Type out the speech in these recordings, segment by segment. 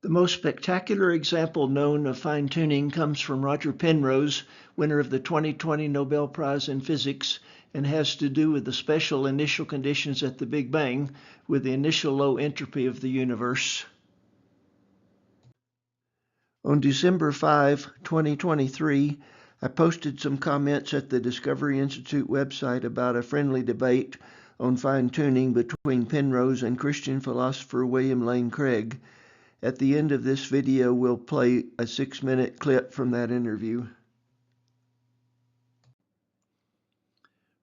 The most spectacular example known of fine-tuning comes from Roger Penrose, winner of the 2020 Nobel Prize in Physics, and has to do with the special initial conditions at the Big Bang with the initial low entropy of the universe. On December 5, 2023, I posted some comments at the Discovery Institute website about a friendly debate on fine-tuning between Penrose and Christian philosopher William Lane Craig. At the end of this video, we'll play a 6-minute clip from that interview.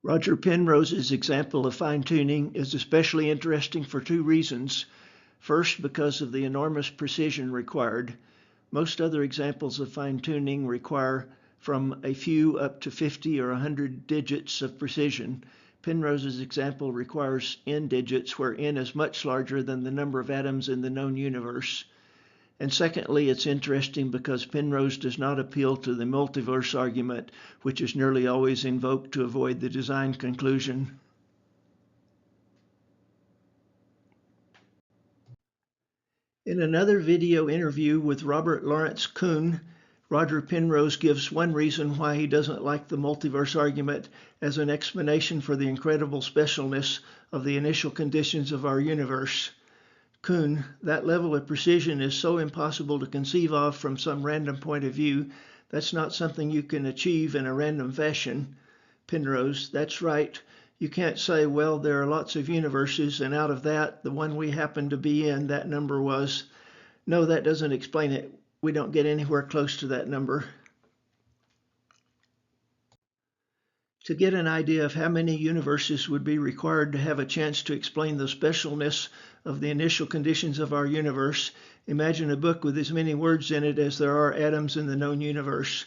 Roger Penrose's example of fine-tuning is especially interesting for two reasons. First, because of the enormous precision required. Most other examples of fine-tuning require from a few up to 50 or 100 digits of precision. Penrose's example requires n digits, where n is much larger than the number of atoms in the known universe. And secondly, it's interesting because Penrose does not appeal to the multiverse argument, which is nearly always invoked to avoid the design conclusion. In another video interview with Robert Lawrence Kuhn, Roger Penrose gives one reason why he doesn't like the multiverse argument as an explanation for the incredible specialness of the initial conditions of our universe. Kuhn, that level of precision is so impossible to conceive of from some random point of view. That's not something you can achieve in a random fashion. Penrose, that's right. You can't say, well, there are lots of universes, and out of that, the one we happen to be in, that number was. No, that doesn't explain it. We don't get anywhere close to that number. To get an idea of how many universes would be required to have a chance to explain the specialness of the initial conditions of our universe, imagine a book with as many words in it as there are atoms in the known universe.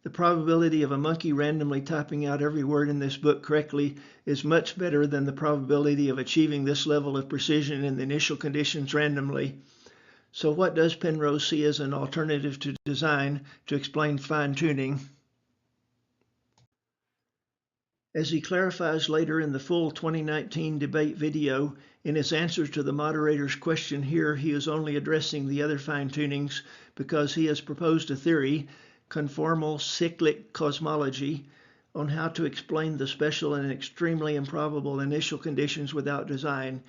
The probability of a monkey randomly typing out every word in this book correctly is much better than the probability of achieving this level of precision in the initial conditions randomly. So what does Penrose see as an alternative to design to explain fine-tuning? As he clarifies later in the full 2019 debate video, in his answer to the moderator's question here, he is only addressing the other fine-tunings because he has proposed a theory, conformal cyclic cosmology, on how to explain the special and extremely improbable initial conditions without design.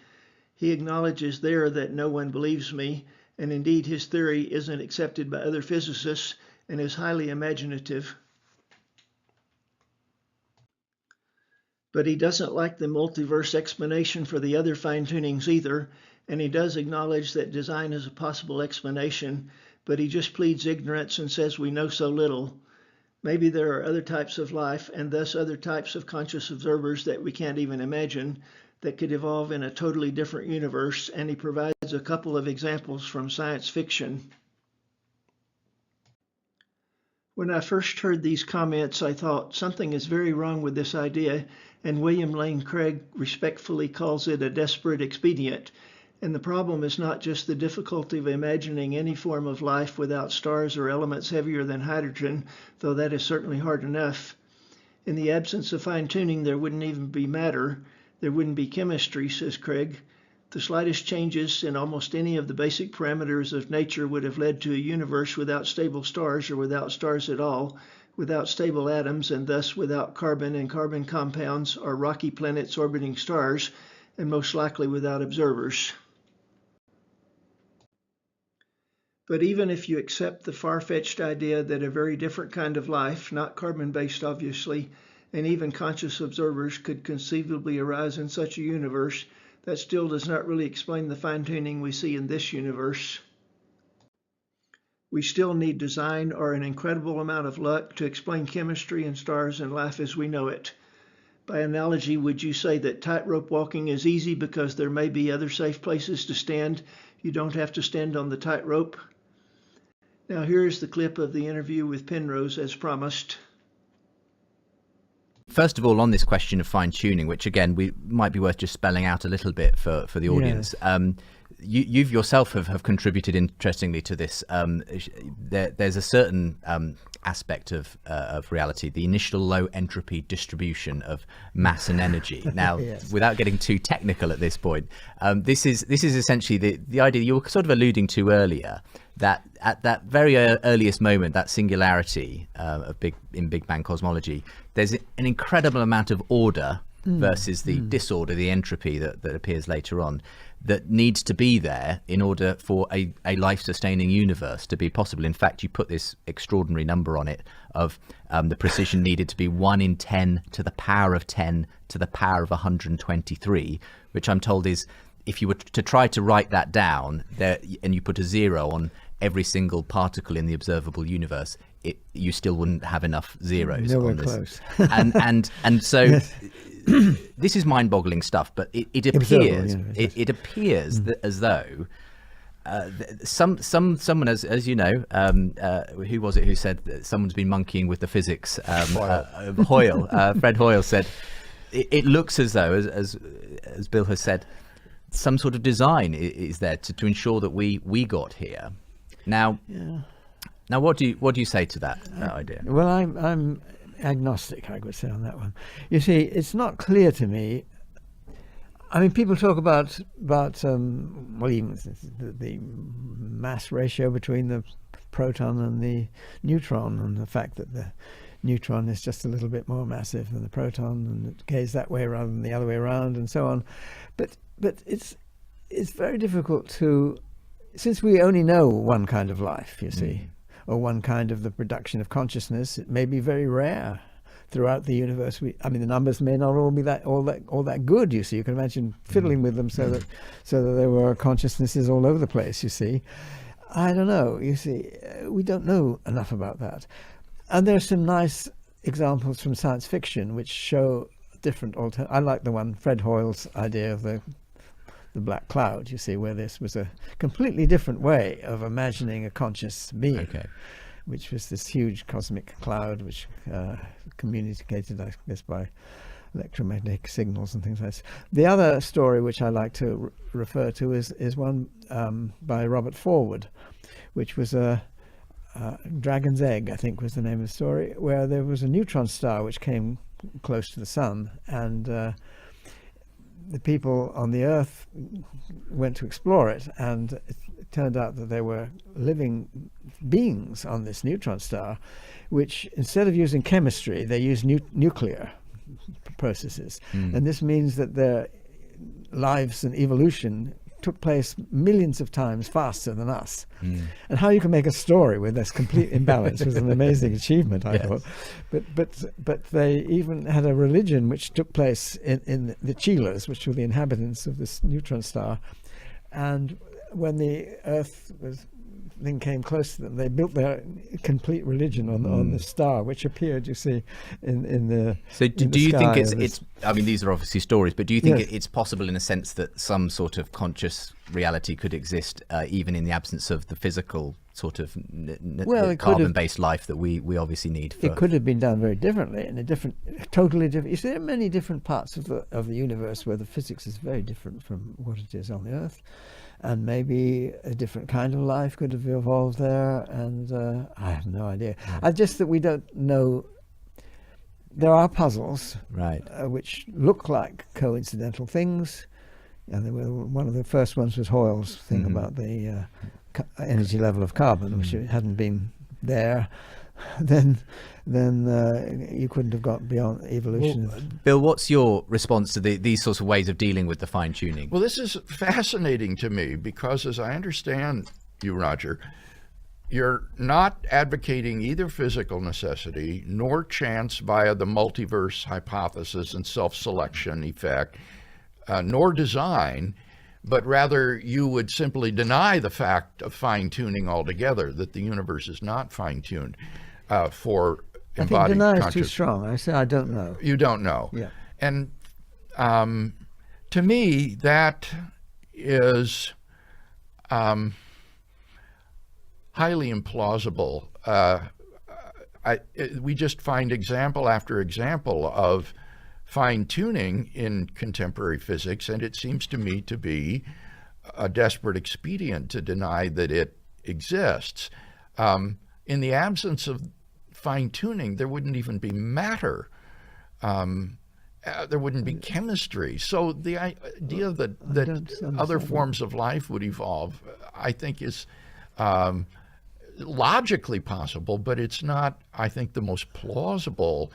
He acknowledges there that no one believes me, and indeed his theory isn't accepted by other physicists and is highly imaginative. But he doesn't like the multiverse explanation for the other fine-tunings either, and he does acknowledge that design is a possible explanation, but he just pleads ignorance and says we know so little. Maybe there are other types of life, and thus other types of conscious observers that we can't even imagine, that could evolve in a totally different universe, and he provides a couple of examples from science fiction. When I first heard these comments, I thought something is very wrong with this idea, and William Lane Craig respectfully calls it a desperate expedient. And the problem is not just the difficulty of imagining any form of life without stars or elements heavier than hydrogen, though that is certainly hard enough. In the absence of fine-tuning, there wouldn't even be matter. There wouldn't be chemistry, says Craig. The slightest changes in almost any of the basic parameters of nature would have led to a universe without stable stars or without stars at all, without stable atoms, and thus without carbon and carbon compounds or rocky planets orbiting stars, and most likely without observers. But even if you accept the far-fetched idea that a very different kind of life, not carbon-based obviously, and even conscious observers could conceivably arise in such a universe, that still does not really explain the fine-tuning we see in this universe. We still need design or an incredible amount of luck to explain chemistry and stars and life as we know it. By analogy, would you say that tightrope walking is easy because there may be other safe places to stand? You don't have to stand on the tightrope. Now here's the clip of the interview with Penrose as promised. First of all, on this question of fine-tuning, which again, we might be worth just spelling out a little bit for the audience. Yes. You've yourself have contributed interestingly to this. There's a certain aspect of reality, the initial low entropy distribution of mass and energy. Now, yes. Without getting too technical at this point, this is essentially the idea you were sort of alluding to earlier, that at that very earliest moment, that singularity of Big Bang cosmology, there's an incredible amount of order versus the disorder, the entropy that appears later on, that needs to be there in order for a life-sustaining universe to be possible. In fact, you put this extraordinary number on it of the precision needed to be 1 in 10 to the power of 10 to the power of 123, which I'm told is, if you were to try to write that down there and you put a 0 on every single particle in the observable universe, you still wouldn't have enough zeros. Nowhere on this. close. and so yes. This is mind-boggling stuff, but it appears it appears that as though someone, as you know, who was it who said that someone's been monkeying with the physics? Hoyle, Fred Hoyle said it looks as though, as Bill has said, some sort of design is there to ensure that we got here. Now, what do you say to that idea? Well, I'm agnostic, I would say, on that one. You see, it's not clear to me. I mean, people talk about even the mass ratio between the proton and the neutron, and the fact that the neutron is just a little bit more massive than the proton, and it goes that way rather than the other way around, and so on. But it's very difficult to, since we only know one kind of life, you see, or one kind of the production of consciousness. It may be very rare throughout the universe. I mean, the numbers may not all be all that good. You see, you can imagine fiddling with them so that there were consciousnesses all over the place. You see, I don't know. You see, we don't know enough about that. And there are some nice examples from science fiction which show different I like the one, Fred Hoyle's idea of the black cloud, you see, where this was a completely different way of imagining a conscious being, which was this huge cosmic cloud which communicated, I guess, by electromagnetic signals and things like this. The other story which I like to refer to is one by Robert Forward, which was a Dragon's Egg, I think was the name of the story, where there was a neutron star which came close to the sun, and the people on the Earth went to explore it, and it turned out that there were living beings on this neutron star, which instead of using chemistry, they used nuclear processes. And this means that their lives and evolution took place millions of times faster than us. And how you can make a story with this complete imbalance was an amazing achievement, I thought. But they even had a religion which took place in the Cheelers, which were the inhabitants of this neutron star. And when the Earth thing came close to them, they built their complete religion on the star, which appeared, you see, in the So do you think it's I mean, these are obviously stories, but do you think it's possible in a sense that some sort of conscious reality could exist even in the absence of the physical sort of carbon-based life that we obviously need? It could have been done very differently, in a totally different. You see, there are many different parts of the universe where the physics is very different from what it is on the Earth. And maybe a different kind of life could have evolved there, and I have no idea. Just that we don't know. There are puzzles, right, which look like coincidental things. And one of the first ones was Hoyle's thing about the energy level of carbon, which hadn't been there. Then you couldn't have got beyond evolution. Well, Bill, what's your response to these sorts of ways of dealing with the fine-tuning? Well, this is fascinating to me because, as I understand you, Roger, you're not advocating either physical necessity nor chance via the multiverse hypothesis and self-selection effect, nor design, but rather you would simply deny the fact of fine-tuning altogether, that the universe is not fine-tuned for embodied consciousness. I think deny is too strong. I say I don't know. You don't know. Yeah. And to me, that is highly implausible. We just find example after example of fine-tuning in contemporary physics, and it seems to me to be a desperate expedient to deny that it exists. In the absence of fine-tuning, there wouldn't even be matter. There wouldn't be chemistry. So the idea that other forms of life would evolve, I think, is logically possible, but it's not, I think, the most plausible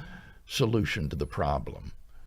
solution to the problem.